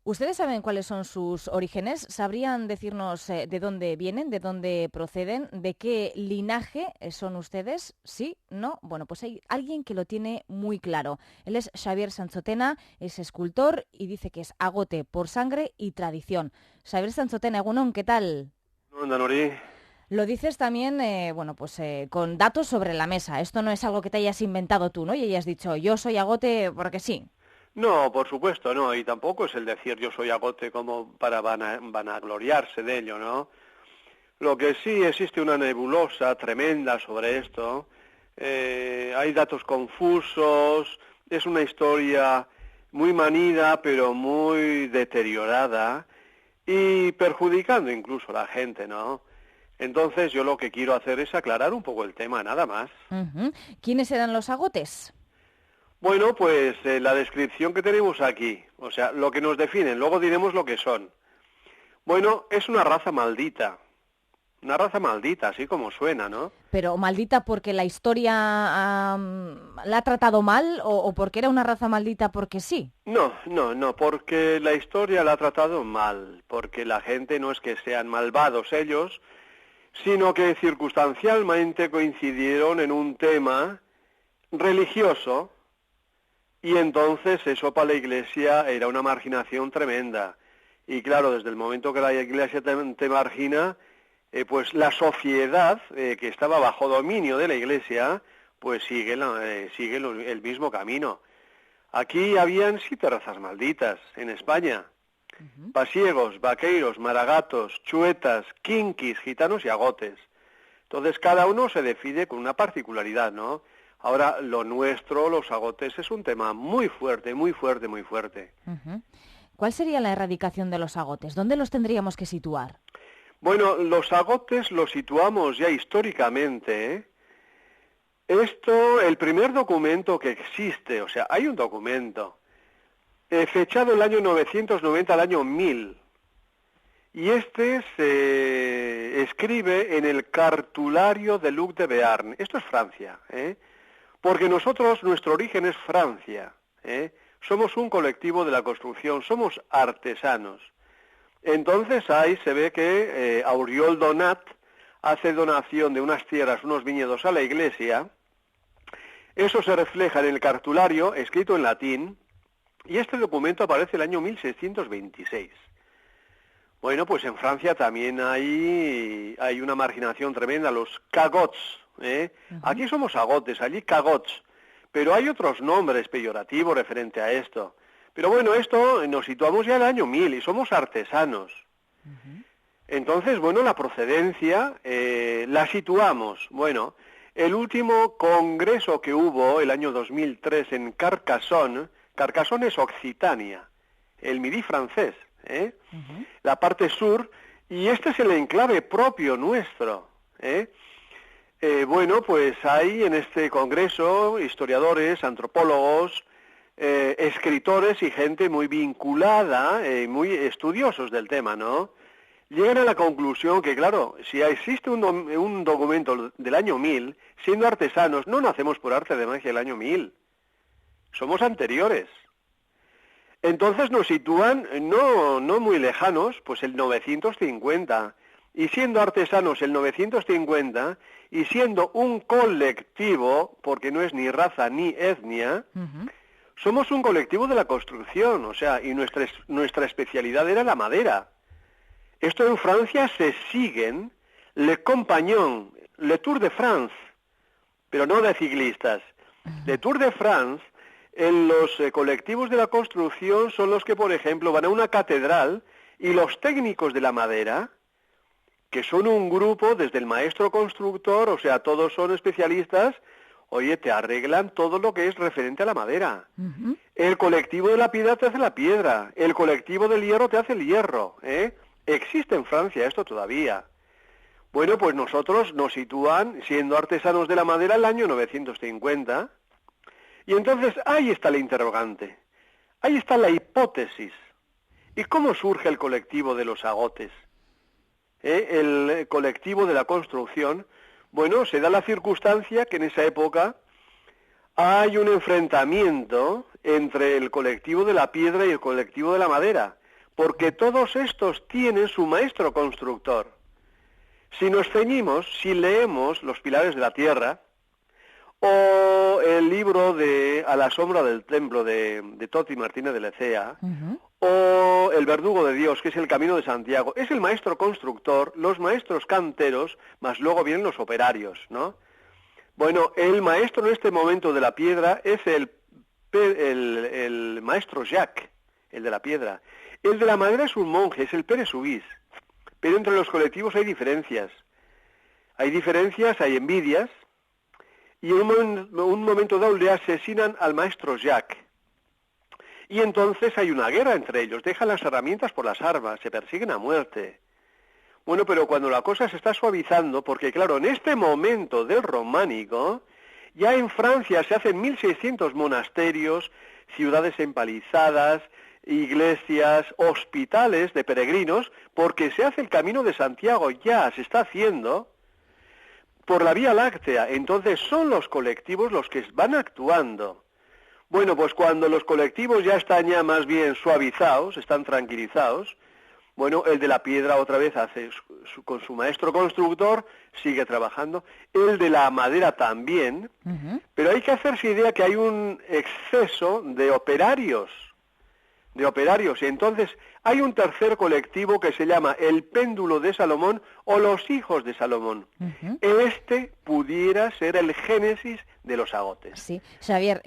¿Ustedes saben cuáles son sus orígenes? ¿Sabrían decirnos de dónde vienen, de dónde proceden, de qué linaje son ustedes? ¿Sí? ¿No? Bueno, pues hay alguien que lo tiene muy claro. Él es Xavier Sanchotena, es escultor y dice que es agote por sangre y tradición. Xavier Sanchotena, Egunon, ¿qué tal? Onda, Nori. Lo dices también, con datos sobre la mesa. Esto no es algo que te hayas inventado tú, ¿no? Y hayas dicho, yo soy agote porque sí. No, por supuesto, no, y tampoco es el decir yo soy agote como para vanagloriarse de ello, ¿no? Lo que sí existe una nebulosa tremenda sobre esto, hay datos confusos, es una historia muy manida pero muy deteriorada y perjudicando incluso a la gente, ¿no? Entonces yo lo que quiero hacer es aclarar un poco el tema, nada más. Ujú. ¿Quiénes eran los agotes? Bueno, pues la descripción que tenemos aquí, o sea, lo que nos definen, luego diremos lo que son. Bueno, es una raza maldita, así como suena, ¿no? Pero maldita porque la historia la ha tratado mal o porque era una raza maldita porque sí. No, porque la historia la ha tratado mal, porque la gente no es que sean malvados ellos, sino que circunstancialmente coincidieron en un tema religioso y entonces eso para la Iglesia era una marginación tremenda. Y claro, desde el momento que la Iglesia te margina, pues la sociedad que estaba bajo dominio de la Iglesia, pues sigue el mismo camino. Aquí habían 7 razas malditas en España: Ujú. pasiegos, vaqueiros, maragatos, chuetas, quinquis, gitanos y agotes. Entonces cada uno se define con una particularidad, ¿no? Ahora, lo nuestro, los agotes, es un tema muy fuerte, muy fuerte, muy fuerte. Ujú. ¿Cuál sería la erradicación de los agotes? ¿Dónde los tendríamos que situar? Bueno, los agotes los situamos ya históricamente, ¿eh? Esto, el primer documento que existe, o sea, hay un documento fechado el año 990 al año 1000, y este se escribe en el Cartulario de Luc de Bearn. Esto es Francia, ¿eh? Porque nosotros, nuestro origen es Francia, ¿eh? Somos un colectivo de la construcción, somos artesanos. Entonces ahí se ve que Auriol Donat hace donación de unas tierras, unos viñedos a la iglesia. Eso se refleja en el cartulario, escrito en latín, y este documento aparece el año 1626. Bueno, pues en Francia también hay una marginación tremenda, los cagots, ¿eh? Ujú. Aquí somos agotes, allí cagots, pero hay otros nombres peyorativos referente a esto. Pero bueno, esto nos situamos ya en el año 1000 y somos artesanos. Ujú. Entonces, bueno, la procedencia la situamos. Bueno, el último congreso que hubo el año 2003 en Carcassonne, Carcassonne es Occitania, el Midi francés, ¿eh? Ujú. La parte sur, y este es el enclave propio nuestro, ¿eh? Bueno, pues hay en este congreso historiadores, antropólogos, escritores y gente muy vinculada, muy estudiosos del tema, ¿no? Llegan a la conclusión que, claro, si existe un documento del año 1000, siendo artesanos, no nacemos por arte de magia el año 1000, somos anteriores. Entonces nos sitúan no muy lejanos, pues el 950, y siendo artesanos el 950, y siendo un colectivo, porque no es ni raza ni etnia, Ujú. somos un colectivo de la construcción, o sea, y nuestra especialidad era la madera. Esto en Francia se siguen Le Compagnon, Le Tour de France, pero no de ciclistas. Le Tour de France, en los colectivos de la construcción son los que, por ejemplo, van a una catedral y los técnicos de la madera, que son un grupo desde el maestro constructor, o sea, todos son especialistas, oye, te arreglan todo lo que es referente a la madera. Ujú. El colectivo de la piedra te hace la piedra, el colectivo del hierro te hace el hierro, ¿eh? Existe en Francia esto todavía. Bueno, pues nosotros nos sitúan, siendo artesanos de la madera, el año 950, y entonces ahí está la interrogante, ahí está la hipótesis. ¿Y cómo surge el colectivo de los agotes? El colectivo de la construcción, bueno, se da la circunstancia que en esa época hay un enfrentamiento entre el colectivo de la piedra y el colectivo de la madera, porque todos estos tienen su maestro constructor. Si nos ceñimos, si leemos Los pilares de la tierra, o el libro de A la sombra del templo de Toti Martínez de Lecea, o El verdugo de Dios, que es el camino de Santiago, es el maestro constructor, los maestros canteros, más luego vienen los operarios, ¿no? Bueno, el maestro en este momento de la piedra es el maestro Jacques, el de la piedra. El de la madera es un monje, es el Pere Subís. Pero entre los colectivos hay diferencias. Hay diferencias, hay envidias, y en un momento dado le asesinan al maestro Jacques. Y entonces hay una guerra entre ellos, dejan las herramientas por las armas, se persiguen a muerte. Bueno, pero cuando la cosa se está suavizando, porque claro, en este momento del románico, ya en Francia se hacen 1600 monasterios, ciudades empalizadas, iglesias, hospitales de peregrinos, porque se hace el camino de Santiago, ya se está haciendo por la Vía Láctea. Entonces son los colectivos los que van actuando. Bueno, pues cuando los colectivos ya están ya más bien suavizados, están tranquilizados, bueno, el de la piedra otra vez hace con su maestro constructor, sigue trabajando, el de la madera también, pero hay que hacerse idea que hay un exceso de operarios, y entonces hay un tercer colectivo que se llama el péndulo de Salomón o los hijos de Salomón. Este pudiera ser el génesis de los agotes. Sí, Xavier,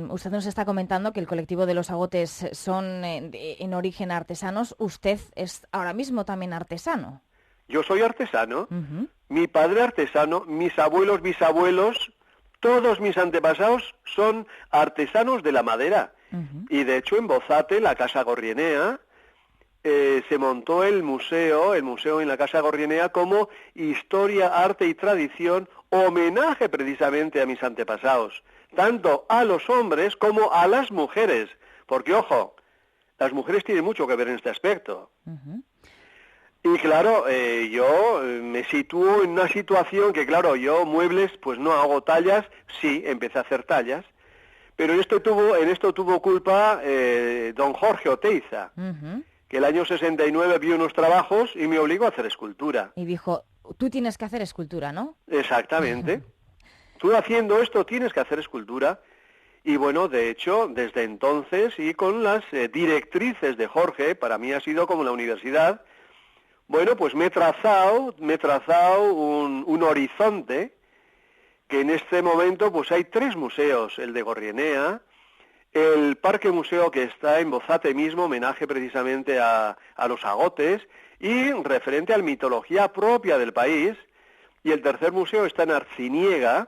usted nos está comentando que el colectivo de los agotes son en origen artesanos. Usted es ahora mismo también artesano. Yo soy artesano, mi padre artesano, mis abuelos, bisabuelos, todos mis antepasados son artesanos de la madera. Y de hecho en Bozate, la Casa Gorrienea, se montó el museo en la Casa Gorrienea como historia, arte y tradición, homenaje precisamente a mis antepasados, tanto a los hombres como a las mujeres, porque ojo, las mujeres tienen mucho que ver en este aspecto. Y claro, yo me sitúo en una situación que claro, yo muebles pues no hago tallas, sí, empecé a hacer tallas, pero en esto tuvo culpa don Jorge Oteiza, que el año 69 vio unos trabajos y me obligó a hacer escultura. Y dijo, tú tienes que hacer escultura, ¿no? Exactamente. Tú haciendo esto tienes que hacer escultura. Y bueno, de hecho, desde entonces y con las directrices de Jorge, para mí ha sido como la universidad, bueno, pues me he trazado un horizonte que en este momento pues hay 3 museos, el de Gorrienea, el Parque Museo que está en Bozate mismo, homenaje precisamente a los agotes, y referente a la mitología propia del país, y el tercer museo está en Arciniega,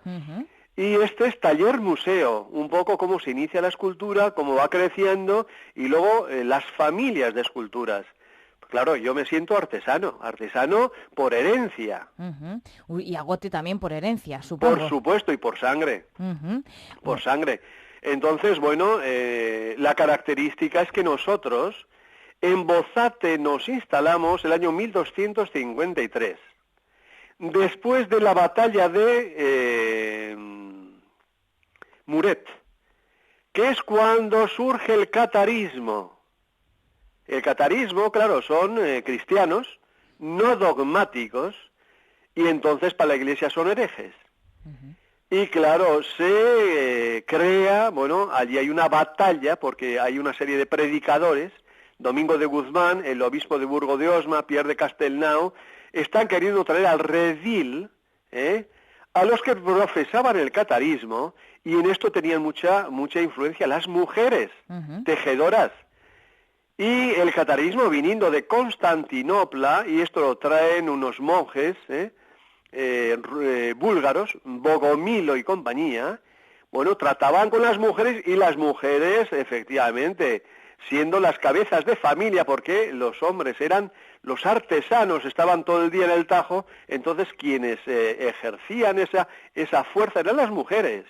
y este es taller museo, un poco cómo se inicia la escultura, cómo va creciendo, y luego las familias de esculturas. Claro, yo me siento artesano por herencia. Y agote también por herencia, supongo. Por supuesto, y por sangre. Por sangre. Entonces, bueno, la característica es que nosotros en Bozate nos instalamos el año 1253. Después de la batalla de Muret, que es cuando surge el catarismo. El catarismo, claro, son cristianos, no dogmáticos, y entonces para la Iglesia son herejes. Y claro, se crea, bueno, allí hay una batalla, porque hay una serie de predicadores, Domingo de Guzmán, el obispo de Burgo de Osma, Pierre de Castelnau, están queriendo traer al redil, a los que profesaban el catarismo, y en esto tenían mucha influencia las mujeres, tejedoras. Y el catarismo viniendo de Constantinopla, y esto lo traen unos monjes búlgaros, Bogomilo y compañía, bueno, trataban con las mujeres, y las mujeres, efectivamente, siendo las cabezas de familia, porque los hombres eran los artesanos, estaban todo el día en el Tajo, entonces quienes ejercían esa fuerza eran las mujeres.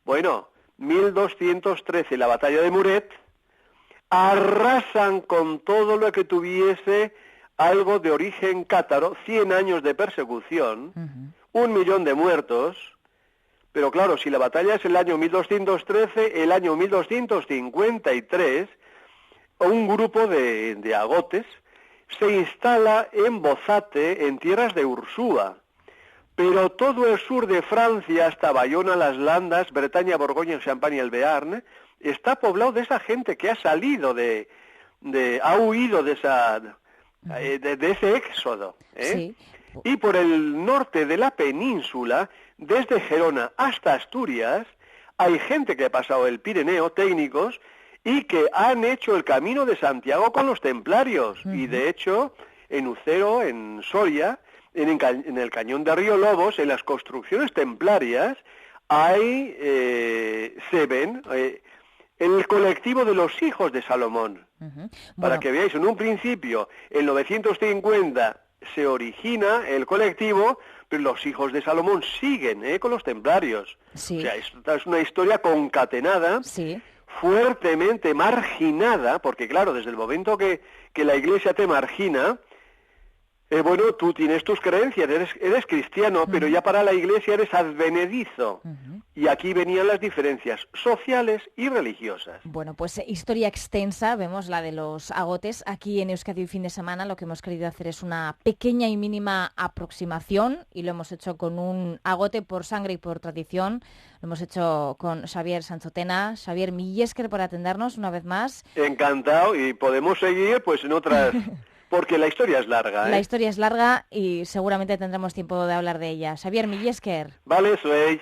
Bueno, 1213, la batalla de Muret, arrasan con todo lo que tuviese algo de origen cátaro, 100 años de persecución, 1 millón de muertos, pero claro, si la batalla es el año 1213, el año 1253, un grupo de agotes se instala en Bozate, en tierras de Ursúa, pero todo el sur de Francia, hasta Bayona, Las Landas, Bretaña, Borgoña, Champaña y el Bearn, está poblado de esa gente que ha salido ha huido de ese éxodo, ¿eh? Sí. Y por el norte de la península, desde Gerona hasta Asturias, hay gente que ha pasado el Pirineo, técnicos, y que han hecho el camino de Santiago con los templarios. Y de hecho, en Ucero, en Soria, en el cañón de Río Lobos, en las construcciones templarias, se ven el colectivo de los hijos de Salomón. Para que veáis, en un principio, en 950 se origina el colectivo, pero los hijos de Salomón siguen con los templarios. Sí. O sea, esta es una historia concatenada, Sí. fuertemente marginada, porque claro, desde el momento que la Iglesia te margina, bueno, tú tienes tus creencias, eres cristiano, pero ya para la Iglesia eres advenedizo. Y aquí venían las diferencias sociales y religiosas. Bueno, pues historia extensa, vemos la de los agotes. Aquí en Euskadi Fin de Semana lo que hemos querido hacer es una pequeña y mínima aproximación y lo hemos hecho con un agote por sangre y por tradición. Lo hemos hecho con Xavier Sanchotena. Xavier, Millesker por atendernos una vez más. Encantado, y podemos seguir pues en otras... Porque la historia es larga, ¿eh? La historia es larga y seguramente tendremos tiempo de hablar de ella. Xavier Millesker. Vale, Suey.